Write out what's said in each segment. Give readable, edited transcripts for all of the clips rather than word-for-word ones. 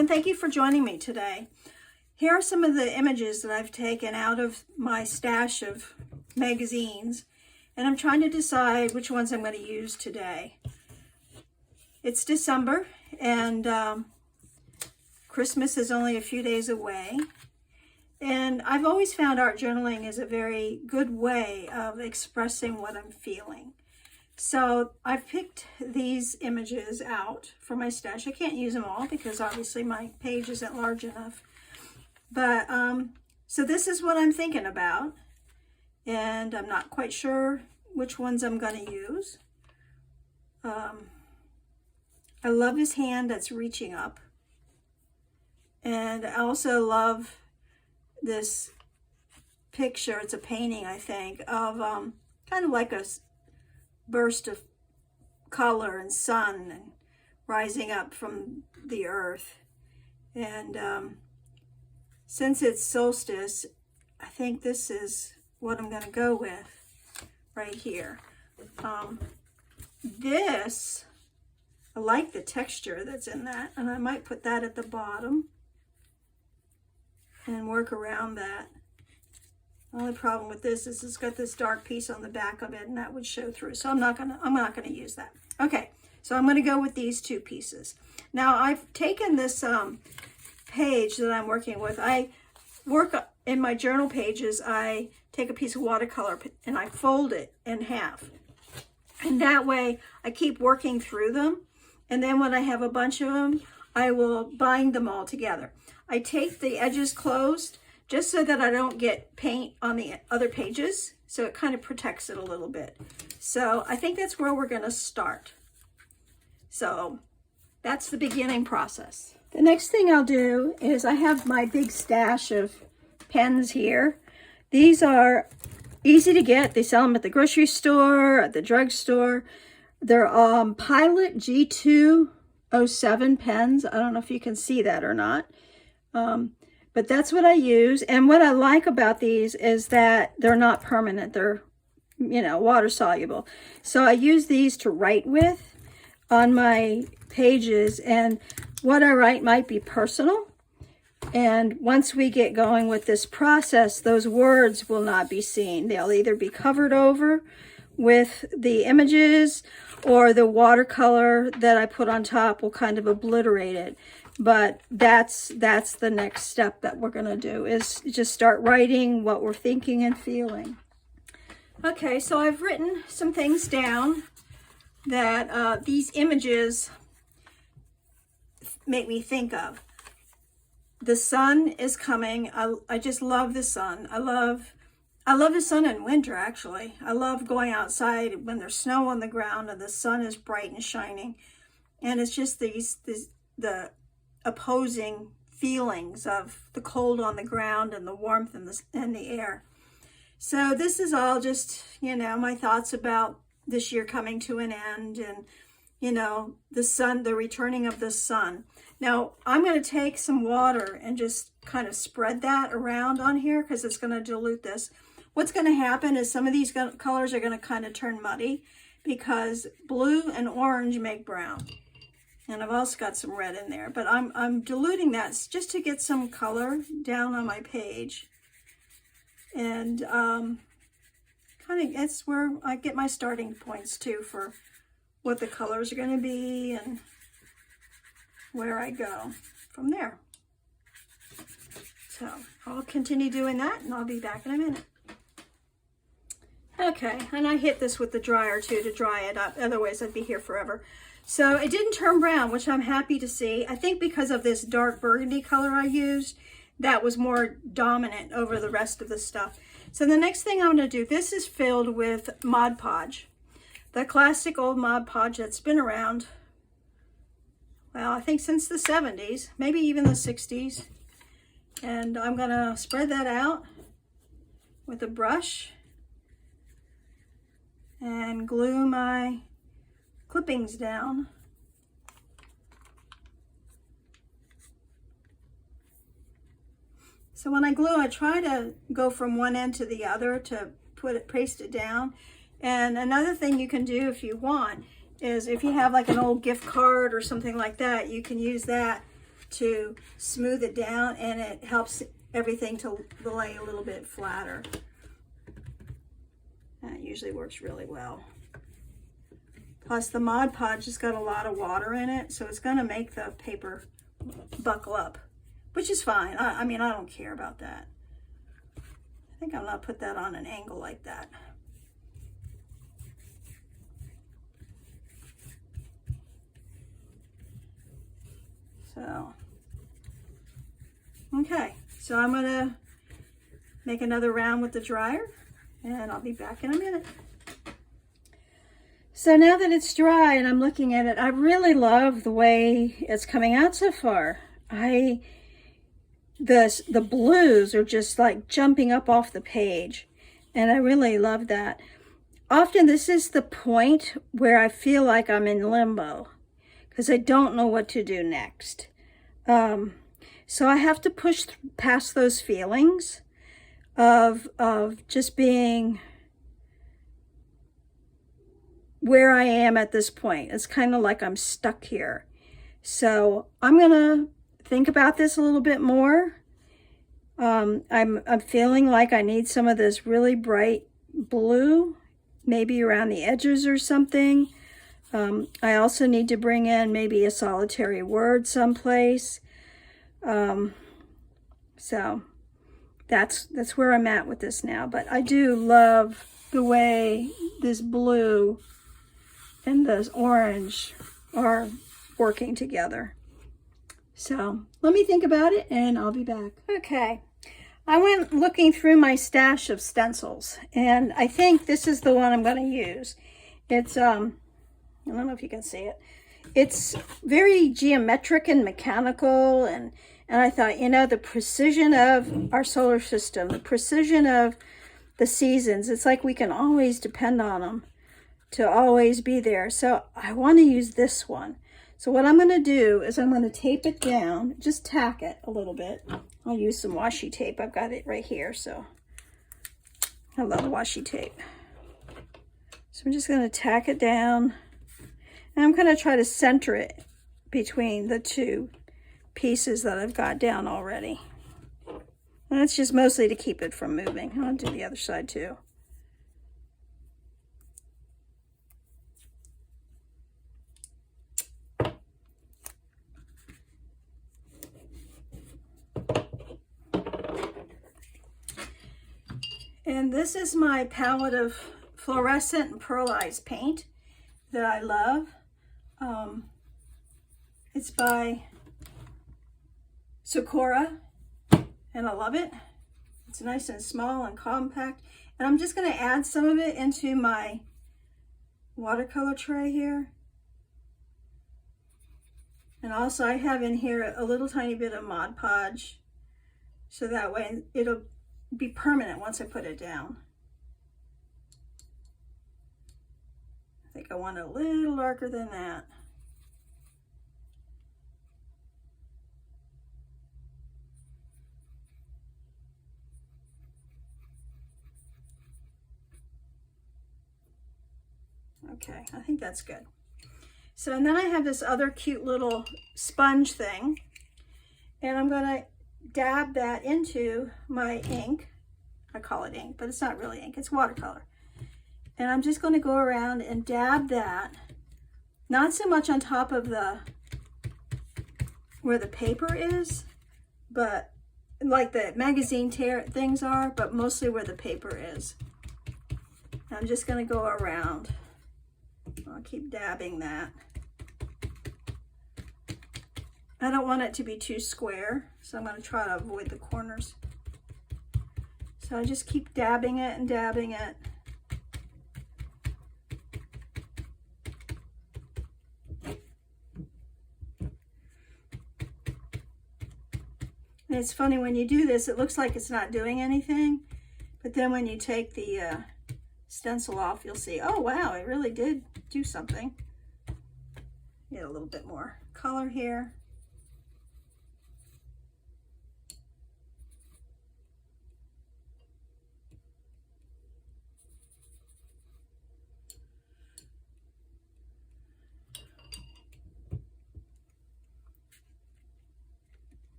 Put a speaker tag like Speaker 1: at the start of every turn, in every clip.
Speaker 1: and thank you for joining me today. Here are some of the images that I've taken out of my stash of magazines, and I'm trying to decide which ones I'm going to use today. It's December, and Christmas is only a few days away, and I've always found art journaling is a very good way of expressing what I'm feeling. So I've picked these images out for my stash. I can't use them all because obviously my page isn't large enough. But so this is what I'm thinking about, and I'm not quite sure which ones I'm going to use. I love his hand that's reaching up, and I also love this picture. It's a painting, I think, of kind of like a burst of color and sun and rising up from the earth. And since it's solstice, I think this is what I'm going to go with right here. This, I like the texture that's in that, and I might put that at the bottom and work around that. The only problem with this is it's got this dark piece on the back of it, and that would show through. So I'm not gonna use that. Okay, so I'm gonna go with these two pieces. Now I've taken this page that I'm working with. I work in my journal pages. I take a piece of watercolor and I fold it in half, and that way I keep working through them. And then when I have a bunch of them, I will bind them all together. I take the edges closed, just so that I don't get paint on the other pages, so it kind of protects it a little bit. So I think that's where we're gonna start. So that's the beginning process. The next thing I'll do is I have my big stash of pens here. These are easy to get. They sell them at the grocery store, at the drugstore. They're Pilot G207 pens. I don't know if you can see that or not. But that's what I use. And what I like about these is that they're not permanent. They're, water soluble. So I use these to write with on my pages. And what I write might be personal. And once we get going with this process, those words will not be seen. They'll either be covered over with the images, or the watercolor that I put on top will kind of obliterate it. But that's the next step that we're gonna do, is just start writing what we're thinking and feeling. Okay, so I've written some things down that these images make me think of. The sun is coming. I just love the sun. I love the sun in winter, actually. I love going outside when there's snow on the ground and the sun is bright and shining. And it's just the opposing feelings of the cold on the ground and the warmth in the air. So this is all just, my thoughts about this year coming to an end, and, the sun, the returning of the sun. Now, I'm going to take some water and just kind of spread that around on here because it's going to dilute this. What's going to happen is some of these colors are going to kind of turn muddy because blue and orange make brown. And I've also got some red in there, but I'm diluting that just to get some color down on my page. And kind of, that's where I get my starting points too for what the colors are going to be and where I go from there. So I'll continue doing that, and I'll be back in a minute. Okay, and I hit this with the dryer too to dry it up, otherwise I'd be here forever. So it didn't turn brown, which I'm happy to see. I think because of this dark burgundy color I used, that was more dominant over the rest of the stuff. So the next thing I'm going to do, this is filled with Mod Podge, the classic old Mod Podge that's been around, well, I think since the 70s, maybe even the 60s. And I'm going to spread that out with a brush and glue my clippings down. So when I glue, I try to go from one end to the other to paste it down. And another thing you can do if you want is if you have like an old gift card or something like that, you can use that to smooth it down, and it helps everything to lay a little bit flatter. That usually works really well. Plus the Mod Podge has got a lot of water in it, so it's going to make the paper buckle up, which is fine. I mean, I don't care about that. I think I'm going to put that on an angle like that. So, okay, so I'm going to make another round with the dryer, and I'll be back in a minute. So now that it's dry and I'm looking at it, I really love the way it's coming out so far. The blues are just like jumping up off the page, and I really love that. Often this is the point where I feel like I'm in limbo because I don't know what to do next. So I have to push past those feelings of just being where I am at this point. It's kind of like I'm stuck here. So I'm gonna think about this a little bit more. I'm feeling like I need some of this really bright blue, maybe around the edges or something. I also need to bring in maybe a solitary word someplace. So that's where I'm at with this now. But I do love the way this blue and this orange are working together. So let me think about it and I'll be back. Okay, I went looking through my stash of stencils, and I think this is the one I'm going to use. It's I don't know if you can see it. It's very geometric and mechanical, and I thought, you know, the precision of our solar system, the precision of the seasons, it's like we can always depend on them to always be there. So I want to use this one. So what I'm going to do is I'm going to tape it down, just tack it a little bit. I'll use some washi tape. I've got it right here, so I love washi tape. So I'm just going to tack it down, and I'm going to try to center it between the two pieces that I've got down already. And it's just mostly to keep it from moving. I'll do the other side too. And this is my palette of Fluorescent and Pearlized paint that I love. It's by Sakura, and I love it. It's nice and small and compact. And I'm just going to add some of it into my watercolor tray here. And also I have in here a little tiny bit of Mod Podge, so that way it'll be permanent once I put it down. I think I want it a little darker than that. Okay, I think that's good. So, and then I have this other cute little sponge thing, and I'm going to dab that into my ink. I call it ink, but it's not really ink, it's watercolor. And I'm just going to go around and dab that, not so much on top of where the paper is, but like the magazine things are, but mostly where the paper is. I'm just going to go around. I'll keep dabbing that. I don't want it to be too square, so I'm going to try to avoid the corners. So I just keep dabbing it and dabbing it. And it's funny, when you do this, it looks like it's not doing anything, but then when you take the stencil off, you'll see, oh wow, it really did do something. Get a little bit more color here.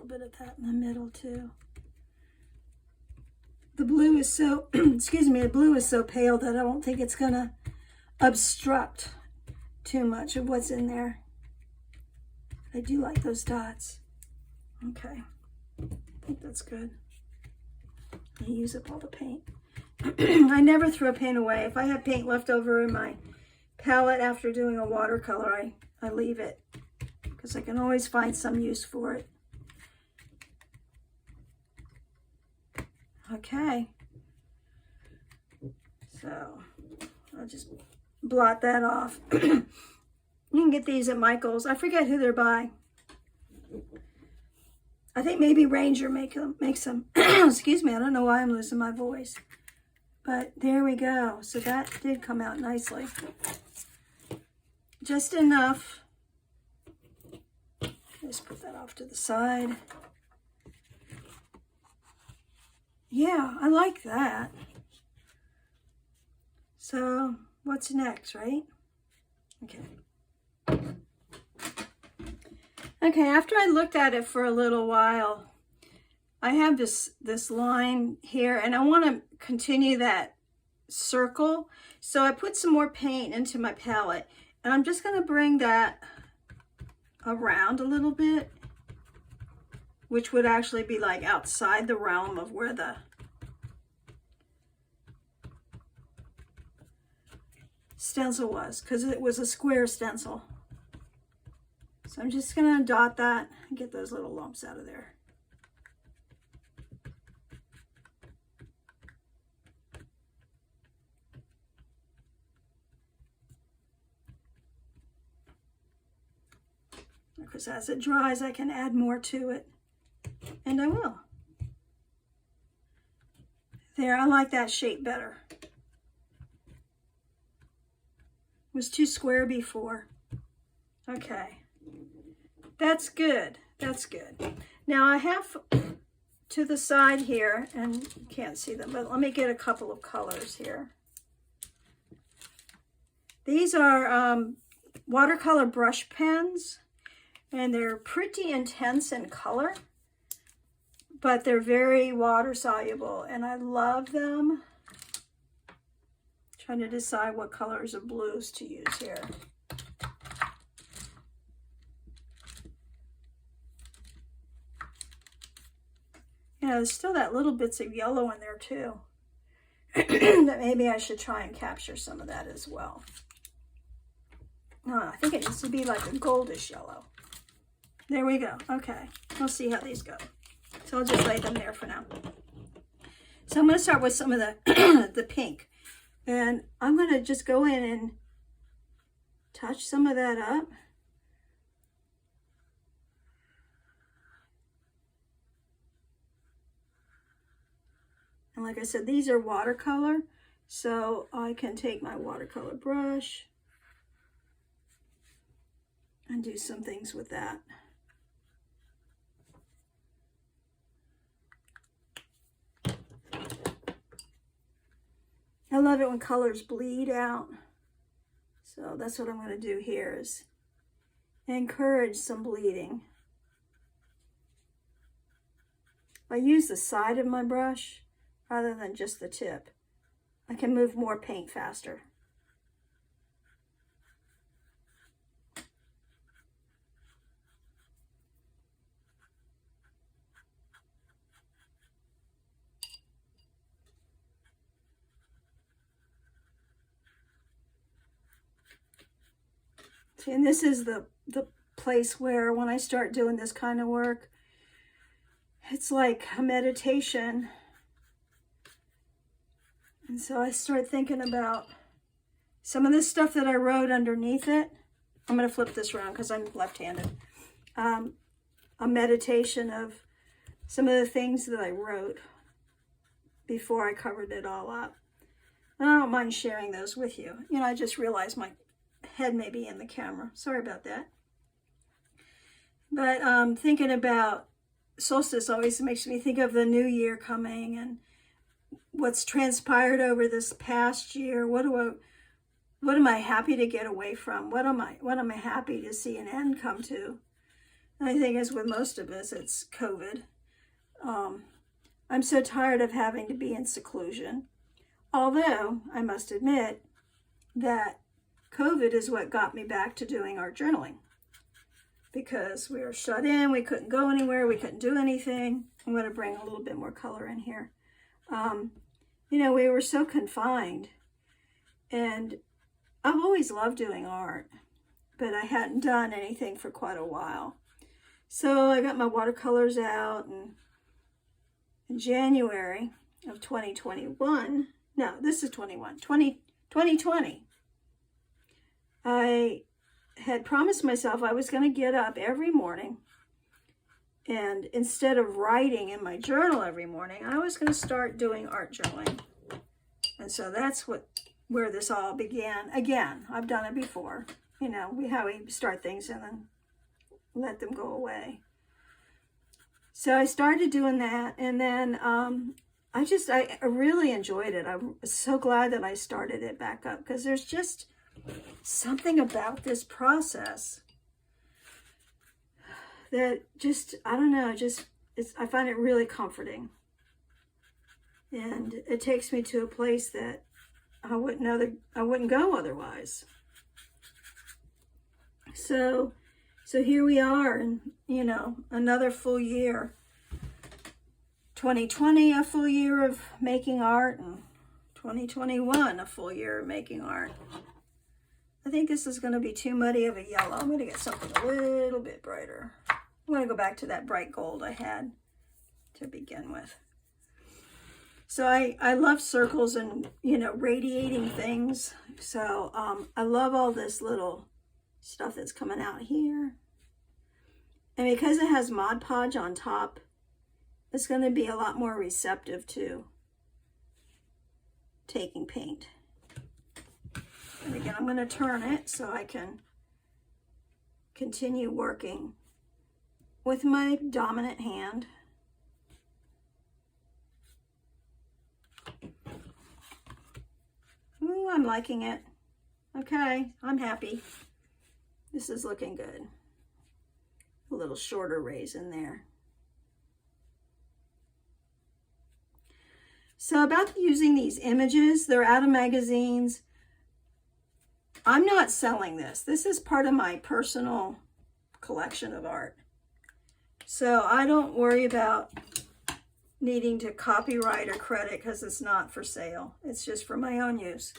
Speaker 1: bit of that in the middle too. The blue is so, excuse me, the blue is so pale that I don't think it's gonna obstruct too much of what's in there. I do like those dots. Okay, I think that's good. I use up all the paint. I never throw paint away. If I have paint left over in my palette after doing a watercolor, I leave it because I can always find some use for it. Okay, so I'll just blot that off. You can get these at Michael's. I forget who they're by. I think maybe Ranger makes them. Excuse me, I don't know why I'm losing my voice. But there we go. So that did come out nicely. Just enough. Just put that off to the side. Yeah, I like that. So what's next, right? Okay. Okay, after I looked at it for a little while, I have this line here, and I want to continue that circle. So I put some more paint into my palette, and I'm just going to bring that around a little bit, which would actually be like outside the realm of where the stencil was, because it was a square stencil. So I'm just going to dot that and get those little lumps out of there. Because as it dries, I can add more to it. And I will. There, I like that shape better. It was too square before. Okay. That's good. That's good. Now I have to the side here, and you can't see them, but let me get a couple of colors here. These are watercolor brush pens, and they're pretty intense in color, but they're very water soluble, and I love them. Trying to decide what colors of blues to use here. Yeah, there's still that little bits of yellow in there too. That maybe I should try and capture some of that as well. I think it needs to be like a goldish yellow. There we go. Okay, we'll see how these go. So I'll just lay them there for now. So I'm going to start with some of the the pink. And I'm going to just go in and touch some of that up. And like I said, these are watercolor, so I can take my watercolor brush and do some things with that. I love it when colors bleed out. So that's what I'm going to do here, is encourage some bleeding. If I use the side of my brush rather than just the tip, I can move more paint faster. See, and this is the place where when I start doing this kind of work, it's like a meditation. And so I start thinking about some of this stuff that I wrote underneath it. I'm going to flip this around because I'm left-handed. A meditation of some of the things that I wrote before I covered it all up. And I don't mind sharing those with you. You know, I just realized my head may be in the camera. Sorry about that. But thinking about solstice always makes me think of the new year coming and what's transpired over this past year. What am I happy to get away from? What am I happy to see an end come to? I think as with most of us, it's COVID. I'm so tired of having to be in seclusion. Although, I must admit that COVID is what got me back to doing art journaling. Because we were shut in, we couldn't go anywhere, we couldn't do anything. I'm going to bring a little bit more color in here. You know, we were so confined. And I've always loved doing art, but I hadn't done anything for quite a while. So I got my watercolors out, and in January of 2021, no, this is 2020, I had promised myself I was going to get up every morning, and instead of writing in my journal every morning, I was going to start doing art journaling. And so that's where this all began. Again, I've done it before. You know, how we start things and then let them go away. So I started doing that, and then I really enjoyed it. I'm so glad that I started it back up, because there's just something about this process that just, I don't know, I find it really comforting. And it takes me to a place that I wouldn't go otherwise. So here we are, and you know, another full year. 2020, a full year of making art, and 2021, a full year of making art. I think this is going to be too muddy of a yellow. I'm going to get something a little bit brighter. I'm going to go back to that bright gold I had to begin with. So I love circles and, you know, radiating things. So I love all this little stuff that's coming out here. And because it has Mod Podge on top, it's going to be a lot more receptive to taking paint. And again, I'm going to turn it so I can continue working with my dominant hand. Ooh, I'm liking it. Okay, I'm happy. This is looking good. A little shorter rays in there. So about using these images, they're out of magazines. I'm not selling this. This is part of my personal collection of art. So I don't worry about needing to copyright or credit, because it's not for sale. It's just for my own use.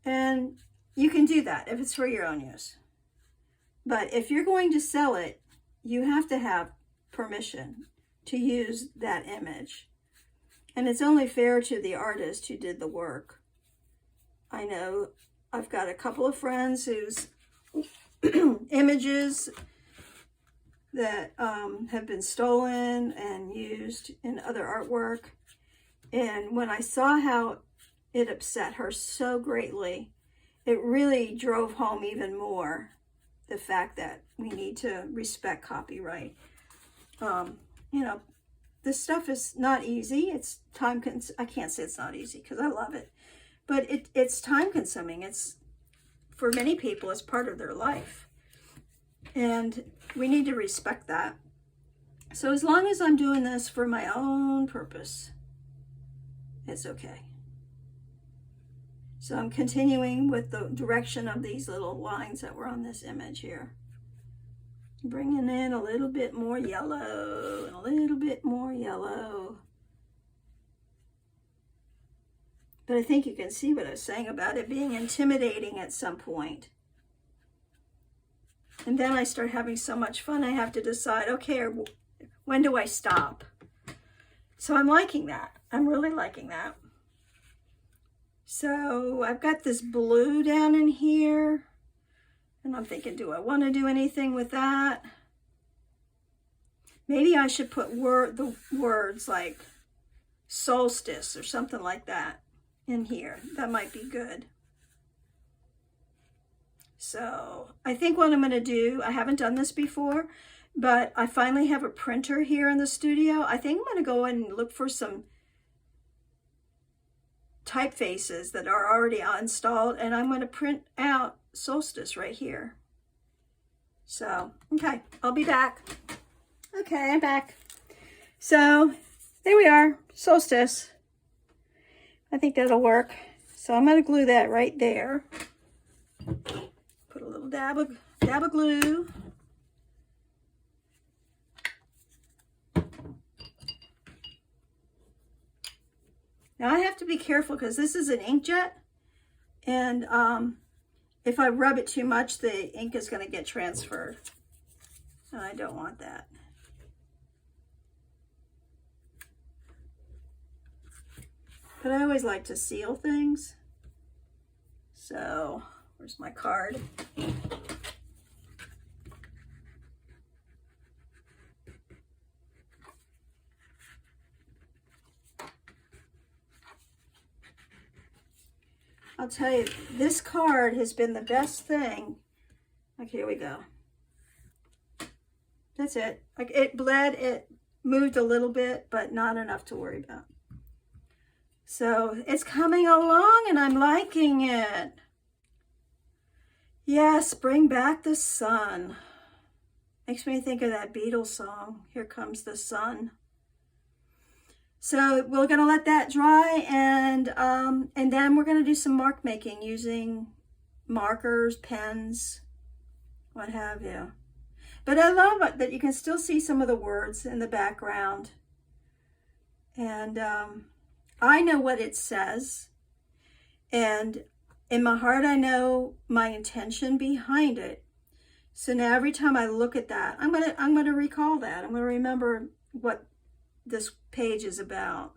Speaker 1: And you can do that if it's for your own use. But if you're going to sell it, you have to have permission to use that image. And it's only fair to the artist who did the work. I know I've got a couple of friends whose images that have been stolen and used in other artwork. And when I saw how it upset her so greatly, it really drove home even more the fact that we need to respect copyright. You know, this stuff is not easy. It's I can't say it's not easy because I love it, but it's time consuming. It's, for many people, it's part of their life. And we need to respect that. So as long as I'm doing this for my own purpose, it's okay. So I'm continuing with the direction of these little lines that were on this image here. Bringing in a little bit more yellow and a little bit more yellow. But I think you can see what I was saying about it being intimidating at some point. And then I start having so much fun, I have to decide, okay, when do I stop? So I'm liking that. I'm really liking that. So I've got this blue down in here. And I'm thinking, do I want to do anything with that? Maybe I should put the words like solstice or something like that in here. That might be good. So I think what I'm going to do, I haven't done this before, but I finally have a printer here in the studio. I think I'm going to go and look for some typefaces that are already installed, and I'm going to print out solstice right here. So, okay, I'll be back. Okay, I'm back. So, there we are, Solstice. I think that'll work. So I'm going to glue that right there. Put a little dab of glue. Now I have to be careful because this is an inkjet, and if I rub it too much, the ink is going to get transferred, and I don't want that. But I always like to seal things. So, where's my card? I'll tell you, this card has been the best thing. Like, here we go. That's it. Like, it bled, it moved a little bit, but not enough to worry about. So it's coming along and I'm liking it. Yes, bring back the sun. Makes me think of that Beatles song, Here Comes the Sun. So we're gonna let that dry, and then we're gonna do some mark making using markers, pens, what have you. But I love it that you can still see some of the words in the background. And I know what it says, and in my heart I know my intention behind it. So now every time I look at that, I'm gonna recall that. I'm gonna remember what this page is about.